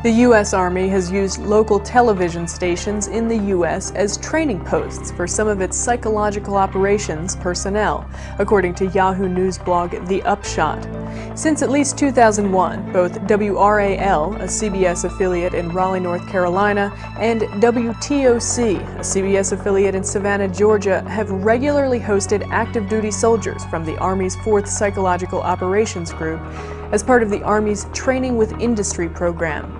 The U.S. Army has used local television stations in the U.S. as training posts for some of its psychological operations personnel, according to Yahoo News blog The Upshot. Since at least 2001, both WRAL, a CBS affiliate in Raleigh, North Carolina, and WTOC, a CBS affiliate in Savannah, Georgia, have regularly hosted active duty soldiers from the Army's 4th Psychological Operations Group as part of the Army's Training with Industry program.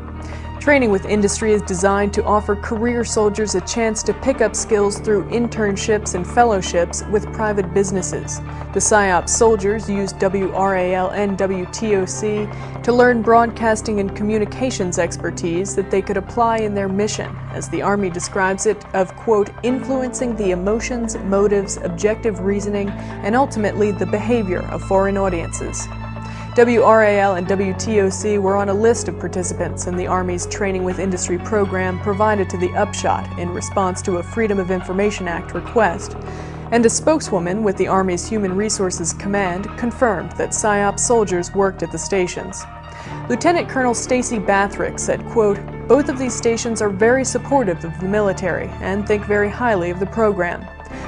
Training with Industry is designed to offer career soldiers a chance to pick up skills through internships and fellowships with private businesses. The PSYOP soldiers used WRAL and WTOC to learn broadcasting and communications expertise that they could apply in their mission, as the Army describes it, of, quote, influencing the emotions, motives, objective reasoning, and ultimately the behavior of foreign audiences. WRAL and WTOC were on a list of participants in the Army's Training with Industry program provided to The Upshot in response to a Freedom of Information Act request, and a spokeswoman with the Army's Human Resources Command confirmed that PSYOP soldiers worked at the stations. Lieutenant Colonel Stacy Bathrick said, quote, both of these stations are very supportive of the military and think very highly of the program.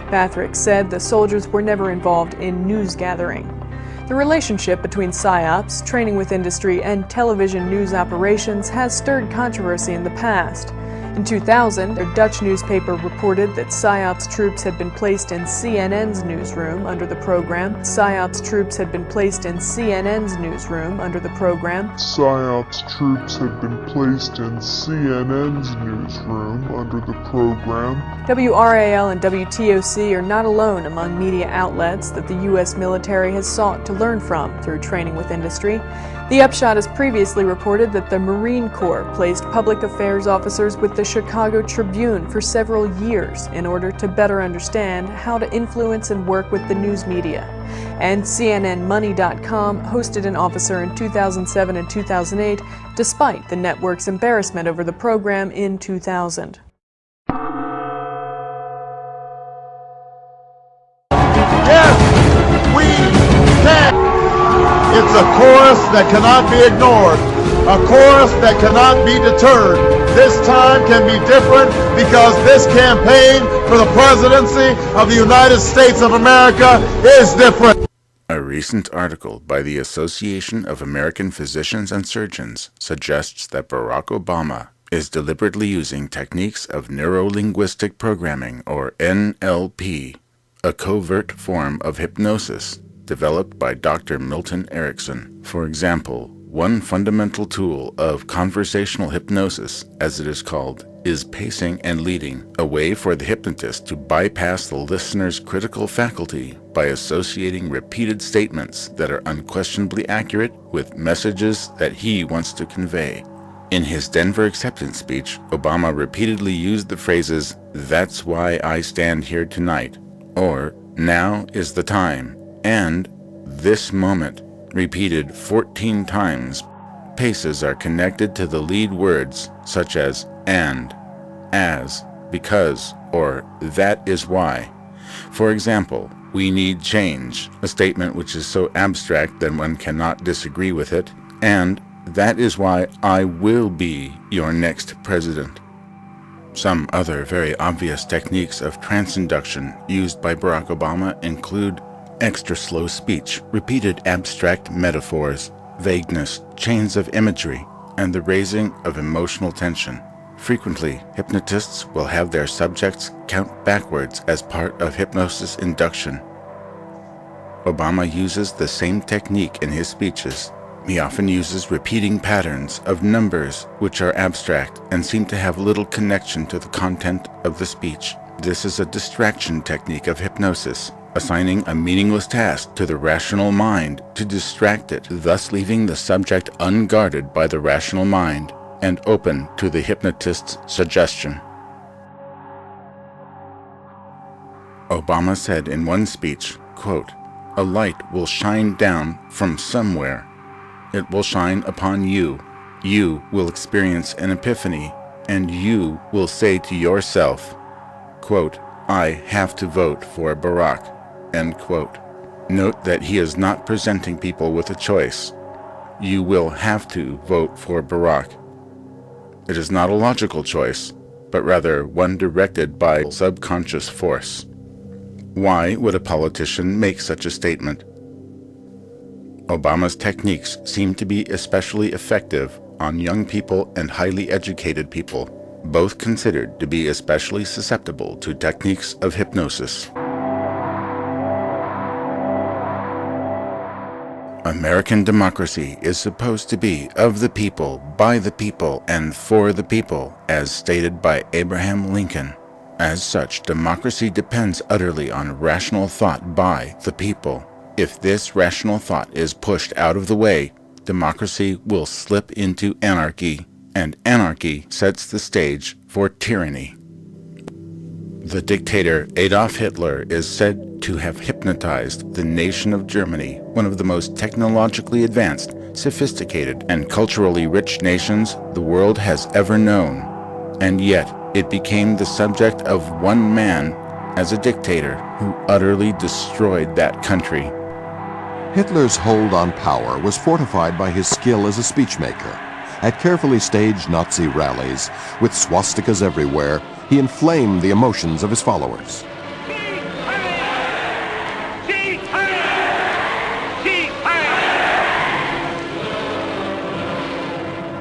Bathrick said the soldiers were never involved in news gathering. The relationship between PSYOPs, Training with Industry, and television news operations has stirred controversy in the past. In 2000, a Dutch newspaper reported that PSYOPs troops had been placed in CNN's newsroom under the program. PSYOPs troops had been placed in CNN's newsroom under the program. PSYOPs troops had been placed in CNN's newsroom under the program. WRAL and WTOC are not alone among media outlets that the U.S. military has sought to learn from through Training with Industry. The Upshot has previously reported that the Marine Corps placed public affairs officers with the Chicago Tribune for several years in order to better understand how to influence and work with the news media. And CNNmoney.com hosted an officer in 2007 and 2008, despite the network's embarrassment over the program in 2000. Yes, we can! It's a chorus that cannot be ignored, a chorus that cannot be deterred. This time can be different because this campaign for the presidency of the United States of America is different. A recent article by the Association of American Physicians and Surgeons suggests that Barack Obama is deliberately using techniques of neuro-linguistic programming, or NLP, a covert form of hypnosis developed by Dr. Milton Erickson. For example, one fundamental tool of conversational hypnosis, as it is called, is pacing and leading, a way for the hypnotist to bypass the listener's critical faculty by associating repeated statements that are unquestionably accurate with messages that he wants to convey. In his Denver acceptance speech, Obama repeatedly used the phrases, "That's why I stand here tonight," or "Now is the time," and "This moment," repeated 14 times. Paces are connected to the lead words, such as and, as, because, or that is why. For example, "We need change," a statement which is so abstract that one cannot disagree with it, and "That is why I will be your next president." Some other very obvious techniques of transinduction used by Barack Obama include extra slow speech, repeated abstract metaphors, vagueness, chains of imagery, and the raising of emotional tension. Frequently, hypnotists will have their subjects count backwards as part of hypnosis induction. Obama uses the same technique in his speeches. He often uses repeating patterns of numbers which are abstract and seem to have little connection to the content of the speech. This is a distraction technique of hypnosis, assigning a meaningless task to the rational mind to distract it, thus leaving the subject unguarded by the rational mind and open to the hypnotist's suggestion. Obama said in one speech, quote, "A light will shine down from somewhere. It will shine upon you. You will experience an epiphany, and you will say to yourself, quote, I have to vote for Barack," end quote. Note that he is not presenting people with a choice. You will have to vote for Barack. It is not a logical choice, but rather one directed by subconscious force. Why would a politician make such a statement? Obama's techniques seem to be especially effective on young people and highly educated people, both considered to be especially susceptible to techniques of hypnosis. American democracy is supposed to be of the people, by the people, and for the people, as stated by Abraham Lincoln. As such, democracy depends utterly on rational thought by the people. If this rational thought is pushed out of the way, democracy will slip into anarchy, and anarchy sets the stage for tyranny. The dictator Adolf Hitler is said to have hypnotized the nation of Germany, one of the most technologically advanced, sophisticated, and culturally rich nations the world has ever known. And yet, it became the subject of one man as a dictator who utterly destroyed that country. Hitler's hold on power was fortified by his skill as a speechmaker. At carefully staged Nazi rallies, with swastikas everywhere, he inflamed the emotions of his followers.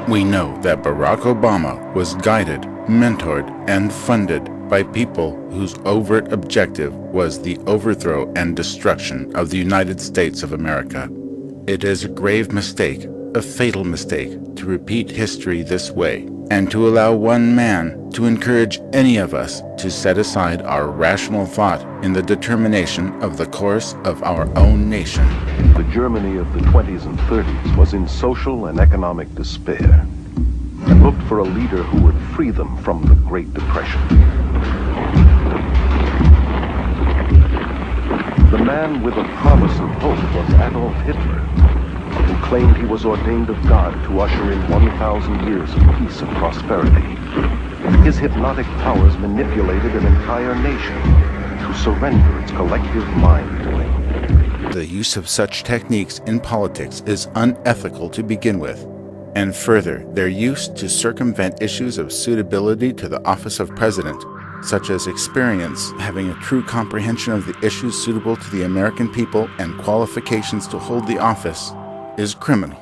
We know that Barack Obama was guided, mentored, and funded by people whose overt objective was the overthrow and destruction of the United States of America. It is a grave mistake, a fatal mistake, to repeat history this way, and to allow one man to encourage any of us to set aside our rational thought in the determination of the course of our own nation. The Germany of the 20s and 30s was in social and economic despair and looked for a leader who would free them from the Great Depression. The man with a promise of hope was Adolf Hitler, who claimed he was ordained of God to usher in 1,000 years of peace and prosperity. His hypnotic powers manipulated an entire nation to surrender its collective mind to him. The use of such techniques in politics is unethical to begin with, and further, their use to circumvent issues of suitability to the office of president, such as experience, having a true comprehension of the issues suitable to the American people, and qualifications to hold the office, is criminal.